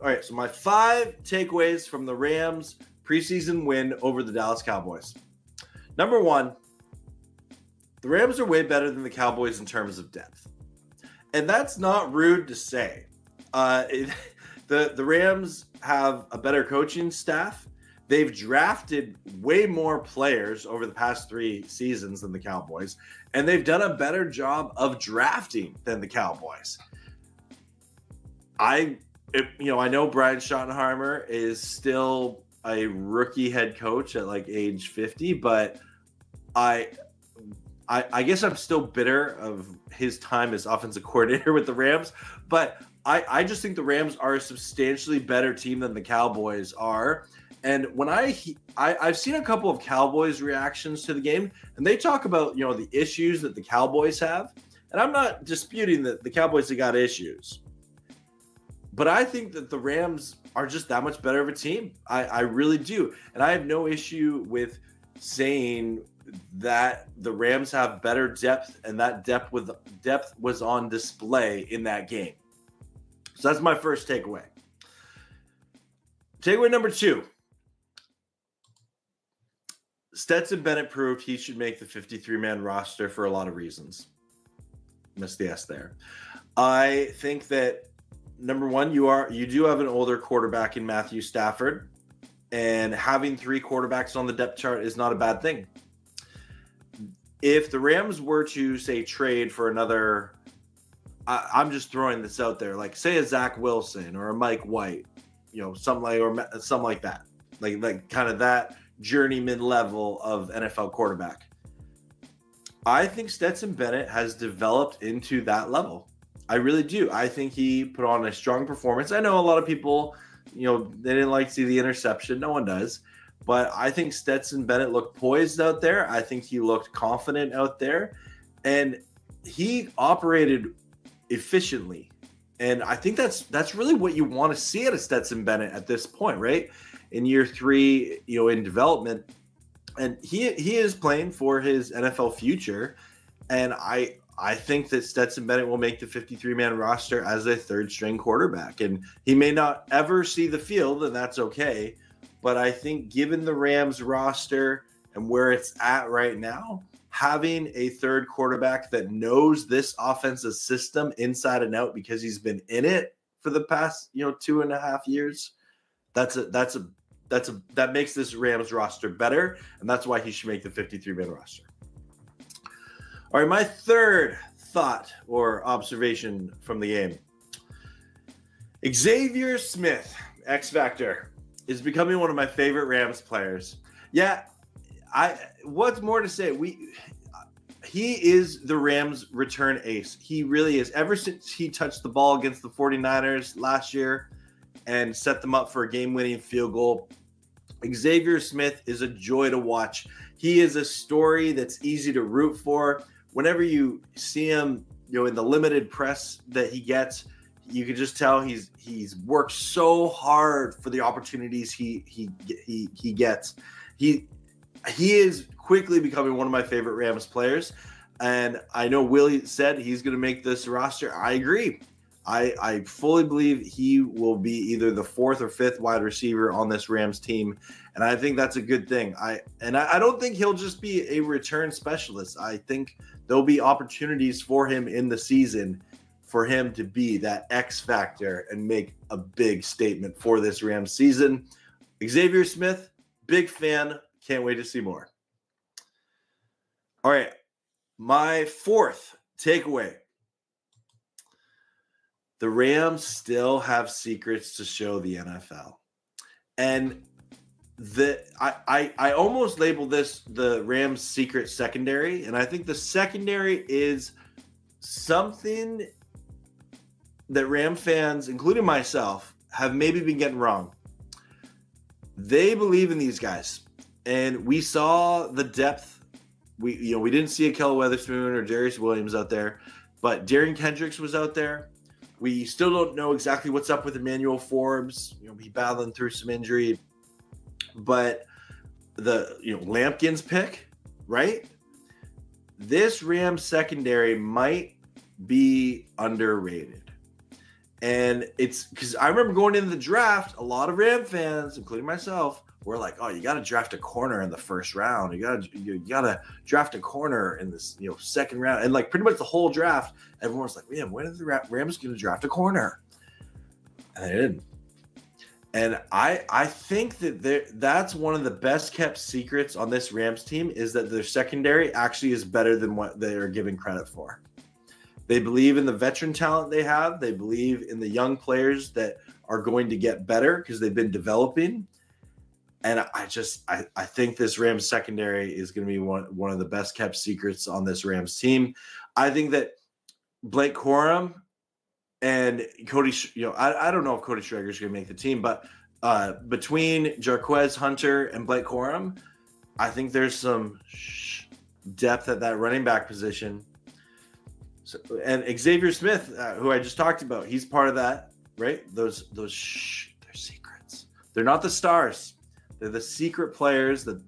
All right, so my 5 takeaways from the Rams preseason win over the Dallas Cowboys. Number 1, the Rams are way better than the Cowboys in terms of depth. And that's not rude to say. The Rams have a better coaching staff. They've drafted way more players over the past 3 seasons than the Cowboys, and they've done a better job of drafting than the Cowboys. I know Brian Schottenheimer is still a rookie head coach at like age 50, but I guess I'm still bitter of his time as offensive coordinator with the Rams, but I just think the Rams are a substantially better team than the Cowboys are. And when I've seen a couple of Cowboys reactions to the game, and they talk about, the issues that the Cowboys have. And I'm not disputing that the Cowboys have got issues, but I think that the Rams are just that much better of a team. I really do. And I have no issue with saying that the Rams have better depth, and that depth was on display in that game. So that's my first takeaway. Takeaway number 2. Stson Bennett proved he should make the 53-man roster for a lot of reasons. Missed the S there. I think that, number 1, you do have an older quarterback in Matthew Stafford, and having 3 quarterbacks on the depth chart is not a bad thing. If the Rams were to, say, trade for another, I'm just throwing this out there, like say a Zach Wilson or a Mike White, something like that, like kind of that journeyman level of NFL quarterback. I think Stson Bennett has developed into that level. I really do. I think he put on a strong performance. I know a lot of people, they didn't like to see the interception. No one does. But I think Stson Bennett looked poised out there. I think he looked confident out there. And he operated efficiently. And I think that's really what you want to see out of Stson Bennett at this point, right? In year 3, in development. And he is playing for his NFL future. And I think that Stson Bennett will make the 53-man roster as a third-string quarterback. And he may not ever see the field, and that's okay. But I think given the Rams roster and where it's at right now, having a third quarterback that knows this offensive system inside and out because he's been in it for the past, 2.5 years, that makes this Rams roster better, and that's why he should make the 53-man roster. All right, my third thought or observation from the game. Xavier Smith, X Factor, is becoming one of my favorite Rams players. Yeah, what's more to say? He is the Rams return ace. He really is. Ever since he touched the ball against the 49ers last year and set them up for a game-winning field goal, Xavier Smith is a joy to watch. He is a story that's easy to root for. Whenever you see him, in the limited press that he gets, you can just tell he's worked so hard for the opportunities he gets. He is quickly becoming one of my favorite Rams players, and I know Willie said he's going to make this roster. I agree. I fully believe he will be either the 4th or 5th wide receiver on this Rams team, and I think that's a good thing. I don't think he'll just be a return specialist. I think there'll be opportunities for him in the season for him to be that X factor and make a big statement for this Rams season. Xavier Smith, big fan. Can't wait to see more. All right, my 4th takeaway. The Rams still have secrets to show the NFL. And I almost labeled this the Rams' secret secondary, and I think the secondary is something that Ram fans, including myself, have maybe been getting wrong. They believe in these guys, and we saw the depth. We didn't see a Kel Weatherspoon or Darius Williams out there, but Darian Kendricks was out there. We still don't know exactly what's up with Emmanuel Forbes. He's battling through some injury, but the Lampkin's pick, right? This Rams secondary might be underrated. And it's because I remember going into the draft, a lot of Ram fans, including myself, were like, "Oh, you got to draft a corner in the first round. You got to draft a corner in this, second round." And like pretty much the whole draft, everyone was like, "Man, when are the Rams going to draft a corner?" And they didn't. And I think that's one of the best kept secrets on this Rams team is that their secondary actually is better than what they are given credit for. They believe in the veteran talent they have. They believe in the young players that are going to get better because they've been developing. And I think this Rams secondary is going to be one of the best kept secrets on this Rams team. I think that Blake Corum and Cody, I don't know if Cody Schrager is going to make the team, but between Jarquez Hunter and Blake Corum, I think there's some depth at that running back position. So, and Xavier Smith, who I just talked about, he's part of that, right? They're secrets. They're not the stars. They're the secret players that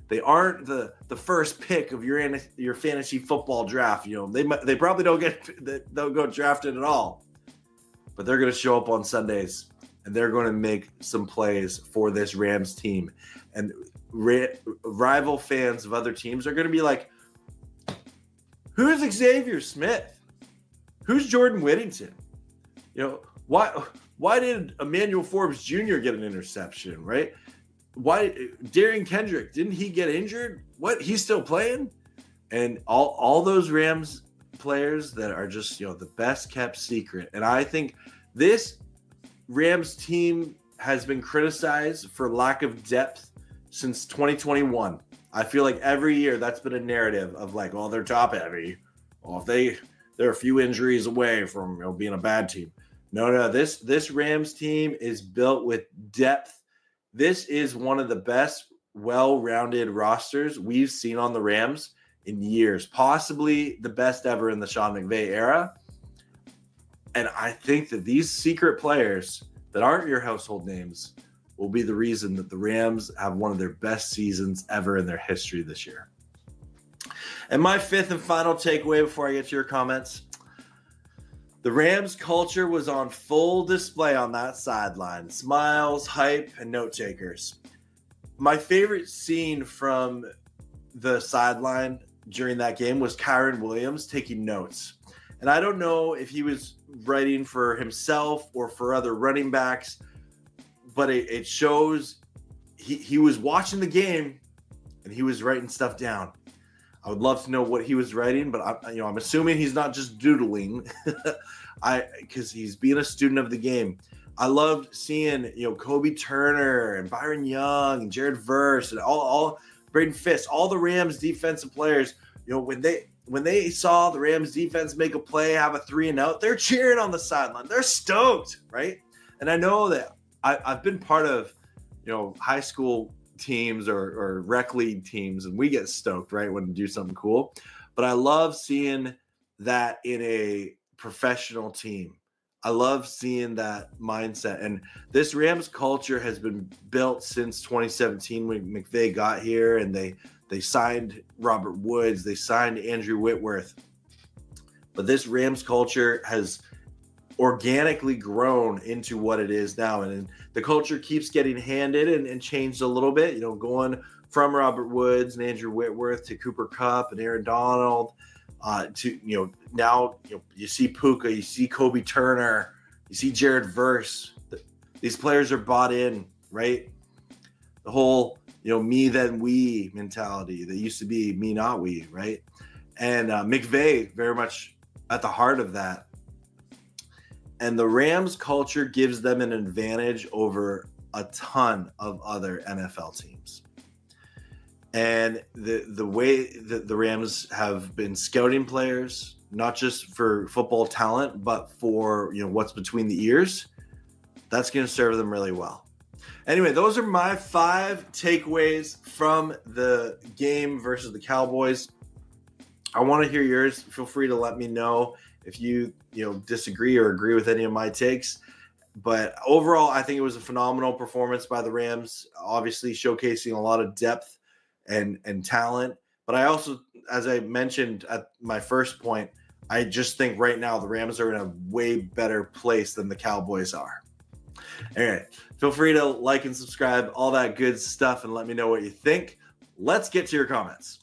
they aren't the first pick of your fantasy football draft. They probably don't go drafted at all, but they're going to show up on Sundays and they're going to make some plays for this Rams team. And rival fans of other teams are going to be like, "Who's Xavier Smith? Who's Jordan Whittington? Why did Emmanuel Forbes Jr. get an interception, right? Why Darian Kendrick, didn't he get injured? What, he's still playing?" And all those Rams players that are just, the best kept secret. And I think this Rams team has been criticized for lack of depth since 2021. I feel like every year that's been a narrative of like, "Oh, they're top heavy. Well, if they're a few injuries away from being a bad team." No, this Rams team is built with depth. This is one of the best well-rounded rosters we've seen on the Rams in years, possibly the best ever in the Sean McVay era. And I think that these secret players that aren't your household names will be the reason that the Rams have one of their best seasons ever in their history this year. And my fifth and final takeaway before I get to your comments: the Rams culture was on full display on that sideline. Smiles, hype, and note takers. My favorite scene from the sideline during that game was Kyron Williams taking notes. And I don't know if he was writing for himself or for other running backs, but it shows he was watching the game and he was writing stuff down. I would love to know what he was writing, but I'm assuming he's not just doodling, because he's being a student of the game. I loved seeing Kobe Turner and Byron Young and Jared Verse and all Braden Fisk, all the Rams defensive players. When they saw the Rams defense make a play, have a 3-and-out, they're cheering on the sideline. They're stoked, right? And I know that I've been part of high school teams or rec league teams, and we get stoked, right, when we do something cool. But I love seeing that in a professional team. I love seeing that mindset. And this Rams culture has been built since 2017 when McVay got here, and they signed Robert Woods, they signed Andrew Whitworth. But this Rams culture has organically grown into what it is now. And the culture keeps getting handed and changed a little bit, going from Robert Woods and Andrew Whitworth to Cooper Kupp and Aaron Donald, to, now, you see Puka, you see Kobe Turner, you see Jared Verse. These players are bought in, right? The whole, me then we mentality that used to be me, not we, right? And McVay very much at the heart of that. And the Rams culture gives them an advantage over a ton of other NFL teams. And the way that the Rams have been scouting players, not just for football talent, but for what's between the ears, that's going to serve them really well. Anyway, those are my 5 takeaways from the game versus the Cowboys. I want to hear yours. Feel free to let me know if you disagree or agree with any of my takes. But overall, I think it was a phenomenal performance by the Rams, obviously showcasing a lot of depth and talent. But I also, as I mentioned at my first point, I just think right now the Rams are in a way better place than the Cowboys are. All right. Feel free to like and subscribe, all that good stuff, and let me know what you think. Let's get to your comments.